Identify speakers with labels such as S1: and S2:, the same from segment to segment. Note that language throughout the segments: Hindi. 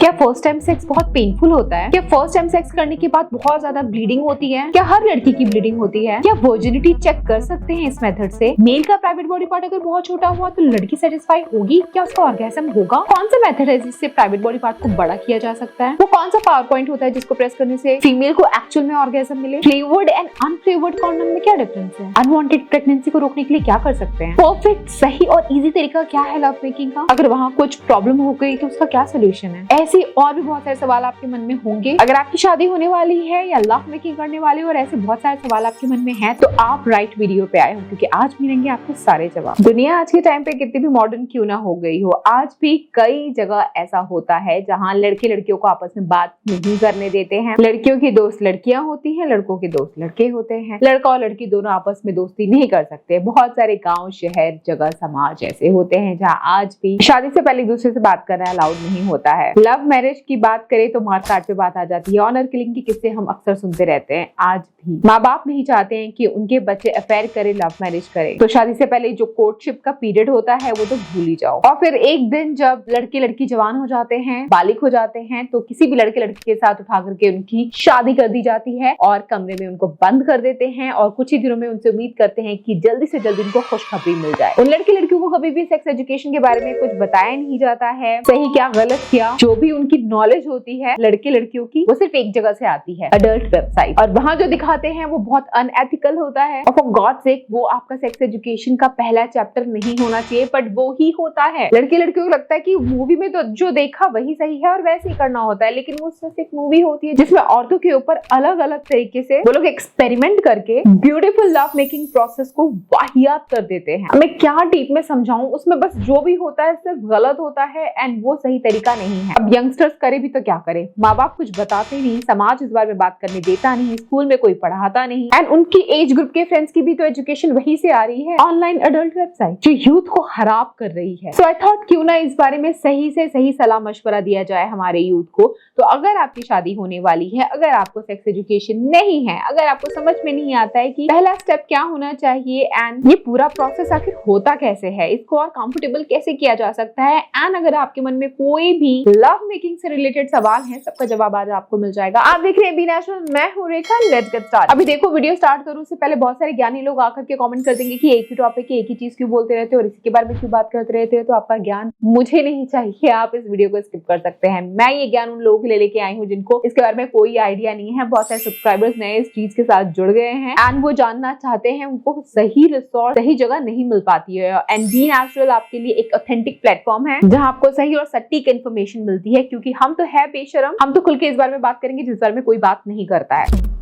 S1: क्या फर्स्ट टाइम सेक्स बहुत पेनफुल होता है? क्या फर्स्ट टाइम सेक्स करने के बाद बहुत ज्यादा ब्लीडिंग होती है? क्या हर लड़की की ब्लीडिंग होती है? क्या वर्जिनिटी चेक कर सकते हैं इस मेथड से? मेल का प्राइवेट बॉडी पार्ट अगर बहुत छोटा हुआ तो लड़की सेटिस्फाई होगी? क्या उसका ऑर्गेज्म होगा? कौन सा मेथड है जिससे प्राइवेट बॉडी पार्ट को बड़ा किया जा सकता है? वो कौन सा पावर पॉइंट होता है जिसको प्रेस करने से फीमेल को एक्चुअल में ऑर्गेज्म मिले? फ्लेवर्ड एंड अनफ्लेवर्ड कॉन्डोम में क्या डिफरेंस है? अनवांटेड प्रेगनेंसी को रोकने के लिए क्या कर सकते हैं? परफेक्ट सही और इजी तरीका क्या है लव मेकिंग का? अगर वहाँ कुछ प्रॉब्लम हो गई तो उसका क्या सोल्यूशन है? ऐसे और भी बहुत सारे सवाल आपके मन में होंगे। अगर आपकी शादी होने वाली है या लव मेकिंग करने वाली हो और ऐसे बहुत सारे सवाल आपके मन में हैं, तो आप राइट वीडियो पे आए हो, क्योंकि आज मिलेंगे आपको सारे जवाब। दुनिया आज के टाइम पे कितनी भी मॉडर्न क्यों ना हो गई हो, आज भी कई जगह ऐसा होता है जहाँ लड़के लड़कियों को आपस में बात नहीं करने देते हैं। लड़कियों की दोस्त लड़कियां होती हैं, लड़कों के दोस्त लड़के होते हैं। लड़का और लड़की दोनों आपस में दोस्ती नहीं कर सकते। बहुत सारे गाँव, शहर, जगह, समाज ऐसे होते हैं जहाँ आज भी शादी से पहले एक दूसरे से बात करना अलाउड नहीं होता है। लव मैरिज की बात करें तो मार काट पे बात आ जाती है। ऑनर किलिंग के किस्से हम अक्सर सुनते रहते हैं। आज भी माँ बाप नहीं चाहते हैं कि उनके बच्चे अफेयर करे, लव मैरिज करे, तो शादी से पहले जो कोर्टशिप का पीरियड होता है वो तो भूल ही जाओ। और फिर एक दिन जब लड़के लड़की जवान हो जाते हैं, बालिग हो जाते हैं, तो किसी भी लड़के लड़की के साथ उठा करके उनकी शादी कर दी जाती है और कमरे में उनको बंद कर देते हैं और कुछ ही दिनों में उनसे उम्मीद करते हैं कि जल्दी से जल्दी उनको खुशखबरी मिल जाए। उन लड़के लड़कियों को कभी भी सेक्स एजुकेशन के बारे में कुछ बताया नहीं जाता है। सही क्या गलत क्या, जो भी उनकी नॉलेज होती है लड़के लड़कियों की, वो सिर्फ एक जगह से आती है, अडल्ट वेबसाइट। और वहाँ जो दिखाते हैं वो बहुत अनएथिकल होता है। और फॉर गॉड सेक वो आपका सेक्स एजुकेशन का पहला चैप्टर नहीं होना चाहिए, बट वो ही होता है। लड़के लड़कियों को लगता है कि मूवी में तो जो देखा वही सही है और वैसे ही करना होता है, लेकिन वो सिर्फ एक मूवी होती है जिसमें औरतों के ऊपर अलग अलग तरीके से वो लोग एक्सपेरिमेंट करके ब्यूटीफुल लव मेकिंग प्रोसेस को वाहियात कर देते हैं। मैं क्या डीप में समझाऊं, उसमें बस जो भी होता है सिर्फ गलत होता है एंड वो सही तरीका नहीं है। अब यंगस्टर्स करे भी तो क्या करे, माँ बाप कुछ बताते नहीं, समाज इस बारे में बात करने देता नहीं, स्कूल में कोई पढ़ाता नहीं, एंड उनकी एज ग्रुप के फ्रेंड्स की भी तो एजुकेशन वहीं से आ रही है, ऑनलाइन अडल्ट वेबसाइट जो यूथ को खराब कर रही है। सो आई थॉट क्यों ना इस बारे में सही से सही सलाह मशवरा दिया जाए हमारे यूथ को। तो अगर आपकी शादी होने वाली है, अगर आपको सेक्स एजुकेशन नहीं है, अगर आपको समझ में नहीं आता है कि पहला स्टेप क्या होना चाहिए एंड ये पूरा प्रोसेस आखिर होता कैसे है, इसको और कंफर्टेबल कैसे किया जा सकता है, एंड अगर आपके मन में कोई भी लव मेकिंग से रिलेटेड सवाल है, सबका जवाब आज आपको मिल जाएगा। आप देख रहे हैं बी नेचुरल, मैं हूँ रेखा। Let's get start. अभी देखो, वीडियो स्टार्ट करूँ उससे पहले बहुत सारे ज्ञानी लोग आकर के कमेंट कर देंगे कि एक ही टॉपिक की एक ही चीज क्यों बोलते रहते हो और इसी के बारे में क्यों बात करते रहते हो, तो आपका ज्ञान मुझे नहीं चाहिए, आप इस वीडियो को स्किप कर सकते हैं। मैं ये ज्ञान उन लोगों के लिए लेके आई हूँ जिनको इसके बारे में कोई आइडिया नहीं है। बहुत सारे सब्सक्राइबर्स नए इस चीज के साथ जुड़ गए हैं एंड वो जानना चाहते हैं, उनको सही रिसोर्स, सही जगह नहीं मिल पाती है। एंड बी नेचुरल आपके लिए एक ऑथेंटिक प्लेटफॉर्म है जहां आपको सही और सटीक इन्फॉर्मेशन मिलती है, क्योंकि हम तो है बेशरम, हम तो खुल के इस बारे में बात करेंगे जिस बारे में कोई बात नहीं करता है।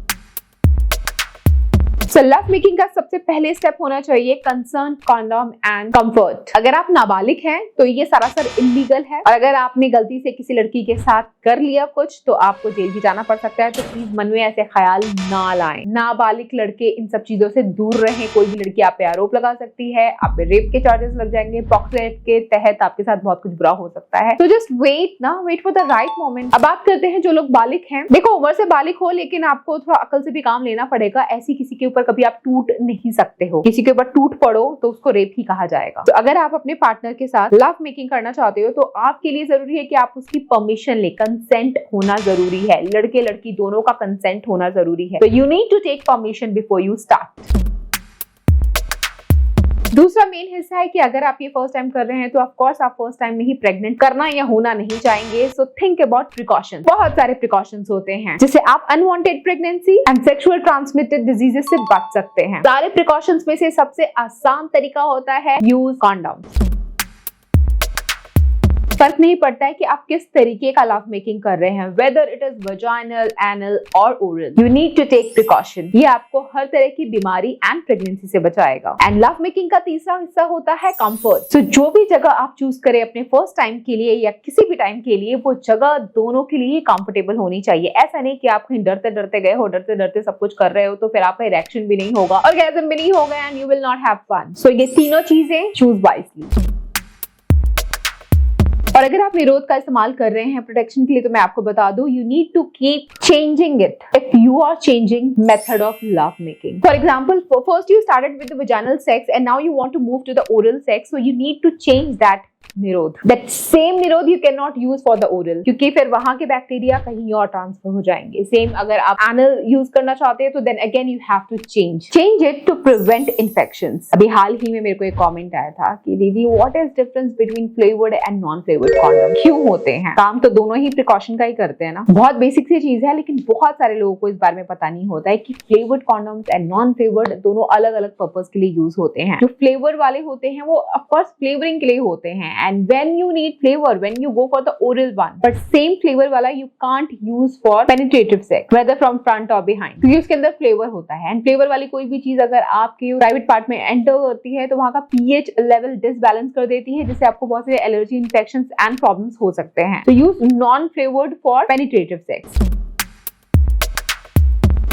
S1: लव मेकिंग का सबसे पहले स्टेप होना चाहिए कंसर्न, कॉन्डोम एंड कंफर्ट। अगर आप नाबालिग हैं तो ये सरासर इलीगल है, और अगर आपने गलती से किसी लड़की के साथ कर लिया कुछ तो आपको जेल भी जाना पड़ सकता है। तो प्लीज मन में ऐसे ख्याल ना लाएं। नाबालिग लड़के इन सब चीजों से दूर रहें। कोई भी लड़की आप पे आरोप लगा सकती है, आप पे रेप के चार्जेस लग जाएंगे, पॉक्सो एक्ट के तहत आपके साथ बहुत कुछ बुरा हो सकता है। तो just wait for the right moment. अब बात करते हैं जो लोग बालिग हैं। देखो, उम्र से बालिग हो लेकिन आपको थोड़ा अकल से भी काम लेना पड़ेगा। ऐसी किसी के ऊपर कभी आप टूट नहीं सकते हो। किसी के ऊपर टूट पड़ो तो उसको रेप ही कहा जाएगा। तो अगर आप अपने पार्टनर के साथ लव मेकिंग करना चाहते हो तो आपके लिए जरूरी है कि आप उसकी परमिशन ले। कंसेंट होना जरूरी है, लड़के लड़की दोनों का कंसेंट होना जरूरी है। तो you need to take permission before you start. दूसरा मेन हिस्सा है कि अगर आप ये फर्स्ट टाइम कर रहे हैं तो ऑफ कोर्स आप फर्स्ट टाइम में ही प्रेग्नेंट करना या होना नहीं चाहेंगे। So think about precautions. बहुत सारे प्रिकॉशंस होते हैं जिससे आप unwanted pregnancy and sexual transmitted diseases से बच सकते हैं। सारे प्रिकॉशंस में से सबसे आसान तरीका होता है यूज कॉन्डोम। फर्क नहीं पड़ता है कि आप किस तरीके का लव मेकिंग कर रहे हैं, whether it is vaginal, anal और oral, you need to take precaution. ये आपको हर तरह की बीमारी एंड प्रेगनेंसी से बचाएगा। एंड लव मेकिंग का तीसरा हिस्सा होता है कंफर्ट। सो जो भी जगह आप चूज करें अपने फर्स्ट टाइम के लिए या किसी भी टाइम के लिए, वो जगह दोनों के लिए कंफर्टेबल होनी चाहिए। ऐसा नहीं कि आप कहीं डरते डरते गए हो, डरते डरते सब कुछ कर रहे हो, तो फिर आपका इरेक्शन भी नहीं होगा, ऑर्गेज़म भी नहीं होगा and you will not have fun. So ये तीनों चीजें चूज वाइजली। और अगर आप निरोध का इस्तेमाल कर रहे हैं प्रोटेक्शन के लिए, तो मैं आपको बता दूं, you need to keep changing it if you are changing method of love making. For example, first you started with the vaginal sex and now you want to move to the oral sex, so you need to change that निरोध, दैट सेम निरोध you can not use for the oral, क्योंकि फिर वहां के बैक्टीरिया कहीं और ट्रांसफर हो जाएंगे। सेम अगर आप एनल यूज करना चाहते हैं तो then again you have to change it to prevent infections. अभी हाल ही में मेरे को एक कमेंट आया था कि दीदी what is difference between flavoured and non flavoured condom, क्यों होते हैं? काम तो दोनों ही प्रिकॉशन का ही करते हैं ना। बहुत बेसिक सी चीज है, लेकिन बहुत सारे लोगों को इस बारे में पता नहीं होता है कि flavoured condoms and non flavoured दोनों अलग अलग पर्पस के लिए यूज होते हैं। जो फ्लेवर वाले होते हैं वो ऑफ कोर्स फ्लेवरिंग के लिए होते हैं, and when you need flavour when you go for the oral one, but same flavour वाला you can't use for penetrative sex whether from front और बिहाइंड, क्योंकि उसके अंदर फ्लेवर होता है। एंड फ्लेवर वाली कोई भी चीज अगर आपके प्राइवेट पार्ट में एंटर करती है तो वहां का पीएच लेवल डिसबैलेंस कर देती है, जिससे आपको बहुत सारे एलर्जी, इंफेक्शंस एंड प्रॉब्लम्स हो सकते हैं। तो use non flavoured for penetrative sex.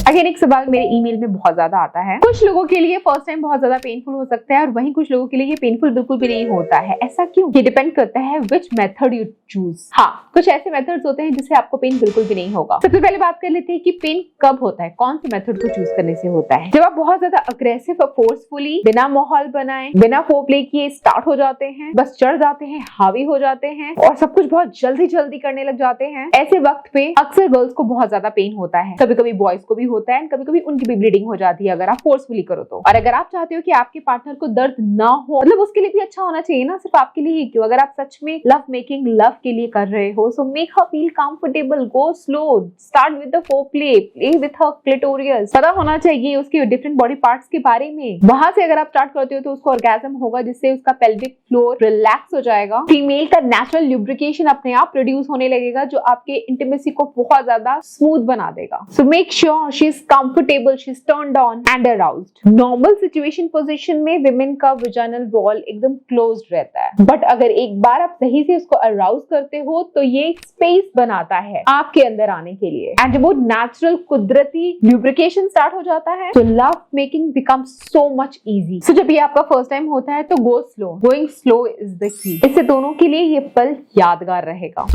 S1: Again एक सवाल मेरे ईमेल में बहुत ज्यादा आता है, कुछ लोगों के लिए फर्स्ट टाइम बहुत ज्यादा पेनफुल हो सकता है और वहीं कुछ लोगों के लिए ये पेनफुल बिल्कुल भी नहीं होता है, ऐसा क्यों? ये डिपेंड करता है विच मेथड यू चूज। हाँ, कुछ ऐसे मेथड्स होते हैं जिससे आपको पेन बिल्कुल भी नहीं होगा। सबसे पहले बात कर लेते हैं कि पेन कब होता है, कौन से मेथड को चूज करने से होता है। जब आप बहुत ज्यादा अग्रेसिव और फोर्सफुली बिना माहौल बनाए, बिना फोरप्ले किए स्टार्ट हो जाते हैं, बस चढ़ जाते हैं, हावी हो जाते हैं और सब कुछ बहुत जल्दी जल्दी करने लग जाते हैं, ऐसे वक्त पे अक्सर गर्ल्स को बहुत ज्यादा पेन होता है। कभी कभी बॉयज को भी होता है, कभी कभी उनकी भी ब्लीडिंग हो जाती है अगर आप फोर्सफुली करो तो। और अगर आप चाहते हो कि आपके पार्टनर को दर्द ना हो, मतलब उसके लिए भी अच्छा होना चाहिए ना, सिर्फ आपके लिए ही क्यों। अगर आप सच में लव मेकिंग लव के लिए कर रहे हो, so make her feel comfortable, go slow, start with the foreplay, play with her clitoris. पता होना चाहिए उसके डिफरेंट बॉडी पार्ट्स के बारे में। वहां से अगर आप स्टार्ट करते हो तो उसको ऑर्गेज्म होगा, जिससे उसका पेल्विक फ्लोर रिलैक्स हो जाएगा। फीमेल का नेचुरल ल्यूब्रिकेशन अपने आप प्रोड्यूस होने लगेगा, जो आपके इंटीमेसी को बहुत ज्यादा स्मूथ बना देगा। So make sure she is comfortable, she is turned on and aroused. Normal situation position में women का vaginal wall एकदम closed रहता है, but अगर एक बार आप सही से उसको arouse करते हो तो ये एक space बनाता है आपके अंदर आने के लिए, and जब वो natural कुदरती lubrication start हो जाता है तो love making becomes so much easy. So जब ये आपका first time होता है तो go slow. Going slow is the key. इससे दोनों के लिए ये पल यादगार रहेगा।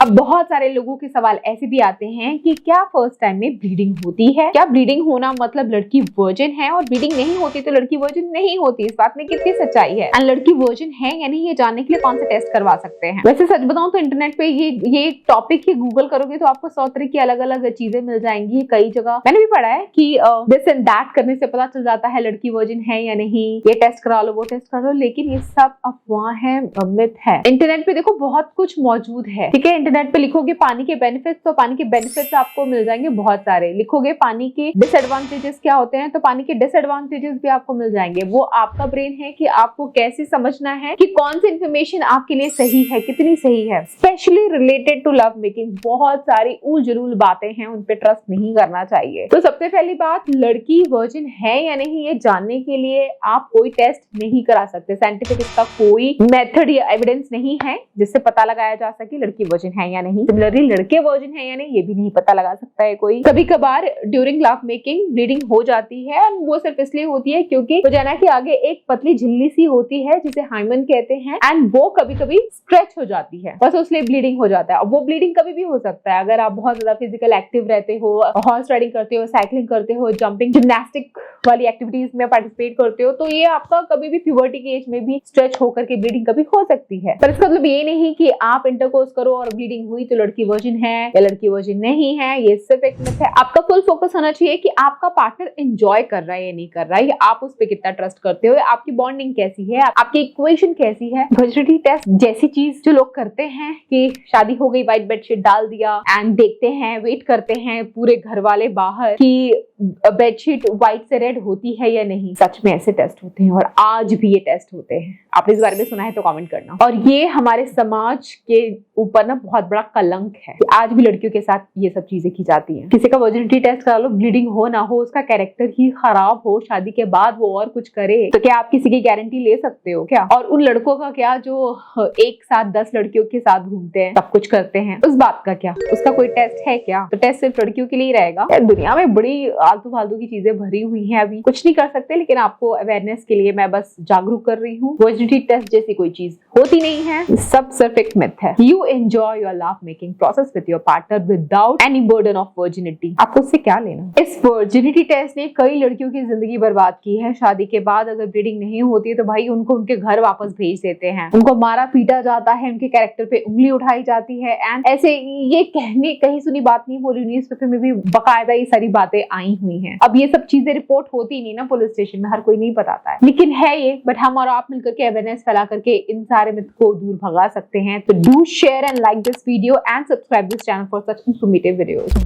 S1: अब बहुत सारे लोगों के सवाल ऐसे भी आते हैं कि क्या फर्स्ट टाइम में ब्लीडिंग होती है? क्या ब्लीडिंग होना मतलब लड़की वर्जिन है और ब्लीडिंग नहीं होती तो लड़की वर्जिन नहीं होती? इस बात में कितनी सच्चाई है? और लड़की वर्जिन है या नहीं, ये जानने के लिए कौन सा टेस्ट करवा सकते हैं? वैसे सच बताऊं तो इंटरनेट पे ये टॉपिक ही गूगल करोगे तो आपको 100 तरह की अलग अलग चीजें मिल जाएंगी। कई जगह मैंने भी पढ़ा है कि दिस एंड दैट करने से पता चल जाता है लड़की वर्जिन है या नहीं, ये टेस्ट करा लो, वो टेस्ट करा लो, लेकिन ये सब अफवाह है, मिथ है। इंटरनेट पे देखो बहुत कुछ मौजूद है, ठीक है। इंटरनेट पे लिखोगे पानी के बेनिफिट्स तो पानी के बेनिफिट्स आपको मिल जाएंगे बहुत सारे। लिखोगे पानी के डिसएडवांटेजेस क्या होते हैं तो पानी के डिसएडवांटेजेस भी आपको मिल जाएंगे। वो आपका ब्रेन है कि आपको कैसे समझना है कि कौन सी इंफॉर्मेशन आपके लिए सही है, कितनी सही है। Specially related to love making बहुत सारी उलझुल बातें हैं, उन पे ट्रस्ट नहीं करना चाहिए। तो सबसे पहली बात, लड़की वर्जिन है या नहीं ये जानने के लिए आप कोई टेस्ट नहीं करा सकते। साइंटिफिक इसका कोई मेथड या एविडेंस नहीं है जिससे पता लगाया जा सके लड़की वर्जिन है या नहीं। सिमिलरली लड़के वर्जिन है या नहीं ये भी नहीं पता लगा सकता है कोई। कभी कभार ड्यूरिंग लव मेकिंग ब्लीडिंग हो जाती है, और वो सिर्फ इसलिए होती है क्योंकि वजाना के आगे एक पतली झिल्ली सी होती है जिसे हाइमन कहते हैं, एंड वो कभी कभी स्ट्रेच हो जाती है, बस उसलिए ब्लीडिंग हो जाता है। और वो ब्लीडिंग कभी भी हो सकता है अगर आप बहुत ज्यादा फिजिकल एक्टिव रहते हो, हॉर्स राइडिंग करते हो, साइकिलिंग करते हो, जंपिंग जिम्नास्टिक वाली एक्टिविटीज में पार्टिसिपेट करते हो, तो ये आपका कभी भी प्यूबर्टी के एज में भी स्ट्रेच होकर के ब्लीडिंग कभी हो सकती है। पर इसका मतलब ये नहीं कि आप इंटरकोर्स करो और ब्लीडिंग हुई तो लड़की वर्जिन है या लड़की वर्जिन नहीं है, ये सिर्फ एक मिथ है। आपका फुल फोकस होना चाहिए कि आपका पार्टनर एंजॉय कर रहा है या नहीं कर रहा है, या आप उस पर कितना ट्रस्ट करते हो, आपकी बॉन्डिंग कैसी है, आपकी इक्वेशन कैसी है। वर्जिनिटी टेस्ट जैसी चीज जो लोग करते हैं कि शादी हो गई, व्हाइट बेडशीट डाल दिया एंड देखते हैं, वेट करते हैं पूरे घर वाले बाहर कि बेडशीट व्हाइट से रेड होती है या नहीं। सच में ऐसे टेस्ट होते हैं और आज भी ये टेस्ट होते हैं। आपने इस बारे में सुना है तो कमेंट करना। और ये हमारे समाज के ऊपर ना बहुत बड़ा कलंक है कि आज भी लड़कियों के साथ ये सब चीजें की जाती हैं। किसी का वर्जिनिटी टेस्ट करा लो, ब्लीडिंग हो ना हो, उसका कैरेक्टर ही खराब हो, शादी के बाद वो और कुछ करे, तो क्या आप किसी की गारंटी ले सकते हो क्या? और उन लड़कों का क्या जो एक साथ 10 लड़कियों के साथ घूमते हैं, सब कुछ करते हैं, उस बात का क्या? उसका कोई टेस्ट है क्या? तो टेस्ट सिर्फ लड़कियों के लिए ही रहेगा। दुनिया में बड़ी फालतू फालतू की चीजें भरी हुई हैं, अभी कुछ नहीं कर सकते, लेकिन आपको अवेयरनेस के लिए मैं बस जागरूक कर रही हूँ। वर्जिनिटी टेस्ट जैसी कोई चीज होती नहीं है, सब सिर्फ एक मिथ है। You enjoy your love making process with your partner without any burden of virginity. आपको उससे क्या लेना। इस वर्जिनिटी टेस्ट ने कई लड़कियों की जिंदगी बर्बाद की है। शादी के बाद अगर ब्लीडिंग नहीं होती है तो भाई उनको उनके घर वापस भेज देते हैं, उनको मारा पीटा जाता है, उनके कैरेक्टर पे उंगली उठाई जाती है। एंड ऐसे ये कहने कहीं सुनी बात नहीं बोली, न्यूज़पेपर में भी बकायदा ये सारी बातें आई हुई हैं। अब ये सब चीजें रिपोर्ट होती नहीं ना पुलिस स्टेशन में, हर कोई नहीं बताता है, लेकिन है ये। बट हम और आप मिलकर के अवेयरनेस फैला करके इन सारे मिथ को दूर भगा सकते हैं। तो do share and like this video and subscribe this channel for such informative videos.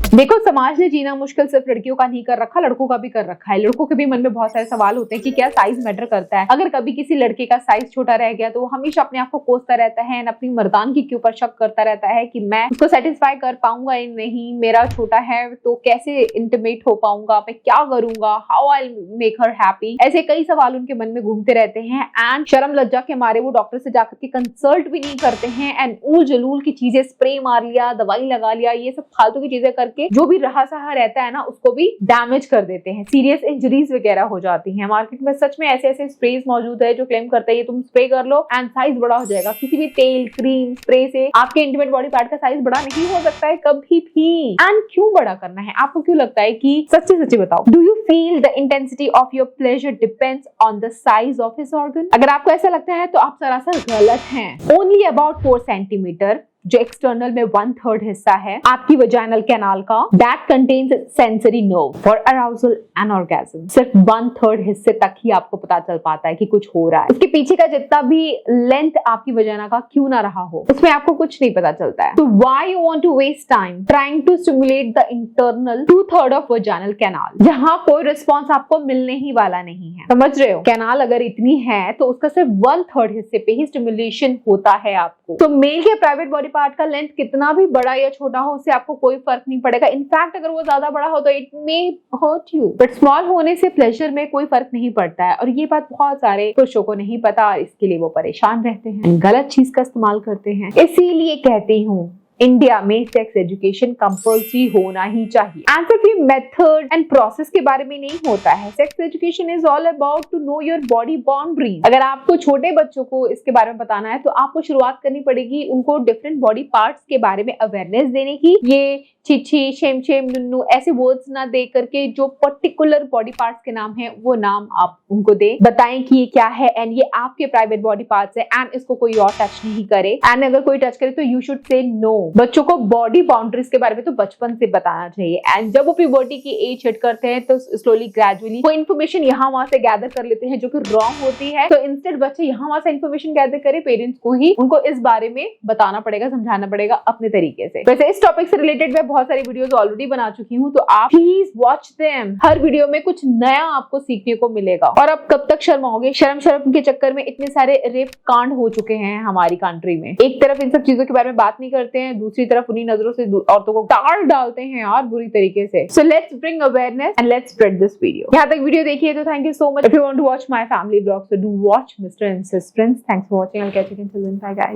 S1: देखो, समाज ने जीना मुश्किल सिर्फ लड़कियों का नहीं कर रखा, लड़कों का भी कर रखा है। लड़कों के भी मन में बहुत सारे सवाल होते हैं कि क्या साइज मैटर करता है। अगर कभी किसी लड़के का साइज छोटा रह गया तो वो हमेशा अपने आप को कोसता रहता है, अपनी मर्दानगी के ऊपर शक करता रहता है कि मैं उसको सेटिस्फाई कर पाऊंगा या नहीं, मेरा छोटा है तो कैसे इंटीमेट हो पाऊंगा, मैं क्या करूंगा, how I make her happy. ऐसे कई सवाल उनके मन में घूमते रहते हैं एंड शर्म लज्जा के मारे वो डॉक्टर से जाकर के कंसल्ट भी नहीं करते हैं एंड ऊल जलूल की चीजें, स्प्रे मार लिया, दवाई लगा लिया, ये सब फालतू की चीजें करके जो भी रहा सहा रहता है ना उसको भी डैमेज कर देते हैं। सीरियस इंजरीज वगैरह हो जाती हैं। मार्केट में सच में ऐसे ऐसे स्प्रेज मौजूद है जो क्लेम करता है ये तुम स्प्रे कर लो एंड साइज बड़ा हो जाएगा। किसी भी तेल, क्रीम, स्प्रे से आपके इंटीमेट बॉडी पार्ट का साइज बड़ा नहीं हो सकता है कभी भी। एंड क्यों बड़ा करना है? आपको क्यों लगता है कि सच्ची सच्ची बताओ, do you feel the intensity of your pleasure depends on the size of his organ? अगर आपको ऐसा लगता है तो आप सरासर गलत हैं। ओनली अबाउट 4 सेंटीमीटर जो एक्सटर्नल में 1/3 हिस्सा है आपकी वजाइनल कैनाल का, that contains sensory nerve for arousal and orgasm. सिर्फ 1/3 हिस्से तक ही आपको पता चल पाता है कि कुछ हो रहा है। उसके पीछे का जितना भी लेंथ आपकी वजाइना का क्यों ना रहा हो उसमें आपको कुछ नहीं पता चलता है। तो why you want to waste time trying to stimulate the internal 2/3 of vaginal canal, जहां कोई रिस्पॉन्स आपको मिलने ही वाला नहीं है। समझ रहे हो? कैनाल अगर इतनी है तो उसका सिर्फ 1/3 हिस्से पे ही स्टिमुलेशन होता है आपको। तो मेल के प्राइवेट बॉडी पार्ट का लेंथ कितना भी बड़ा या छोटा हो उससे आपको कोई फर्क नहीं पड़ेगा। इनफैक्ट अगर वो ज्यादा बड़ा हो तो it may hurt you, but small होने से प्लेजर में कोई फर्क नहीं पड़ता है। और ये बात बहुत सारे पुरुषों को नहीं पता, इसके लिए वो परेशान रहते हैं, गलत चीज का इस्तेमाल करते हैं। इसीलिए कहती हूँ इंडिया में सेक्स एजुकेशन कंपल्सरी होना ही चाहिए। एंड सिर्फ ये मेथड एंड प्रोसेस के बारे में नहीं होता है। Sex education is all about to know your body boundary. अगर आपको छोटे बच्चों को इसके बारे में बताना है तो आपको शुरुआत करनी पड़ेगी उनको डिफरेंट बॉडी पार्ट्स के बारे में अवेयरनेस देने की। ये छिछी, शेम शेम, नुन्नू ऐसे वर्ड्स ना दे करके जो पर्टिकुलर बॉडी पार्ट्स के नाम है वो नाम आप उनको दे, बताएं कि ये क्या है एंड ये आपके प्राइवेट बॉडी पार्ट्स है एंड इसको कोई और टच नहीं करे। एंड अगर कोई टच करे तो यू शुड से नो। बच्चों को बॉडी बाउंड्रीज के बारे में तो बचपन से बताना चाहिए। एंड जब वो प्यूबर्टी की एज हिट करते हैं तो स्लोली ग्रेजुअली वो इन्फॉर्मेशन यहाँ वहां से गैदर कर लेते हैं जो कि रॉन्ग होती है। तो इंस्टेड बच्चे यहाँ वहां से इन्फॉर्मेशन गैदर करे, पेरेंट्स को ही उनको इस बारे में बताना पड़ेगा, समझाना पड़ेगा अपने तरीके से। वैसे इस टॉपिक से रिलेटेड मैं बहुत सारी वीडियोस ऑलरेडी बना चुकी हूँ, तो आप please watch them. Her video में कुछ नया आपको सीखने को मिलेगा। और अब कब तक शर्माओगे? शर्म के चक्कर में इतने सारे रेप कांड हो चुके हैं हमारी कंट्री में। एक तरफ इन सब चीजों के बारे में बात नहीं करते हैं, दूसरी तरफ उन्हीं नजरों से औरतों को टाल डालते हैं यार बुरी तरीके से। So let's bring awareness and let's spread this video. यहाँ तक वीडियो देखिए तो thank you so much. If you want to watch my family vlogs, so do watch Mr. and Mrs. Prince. Thanks for watching. I'll catch you again. Till then, bye guys.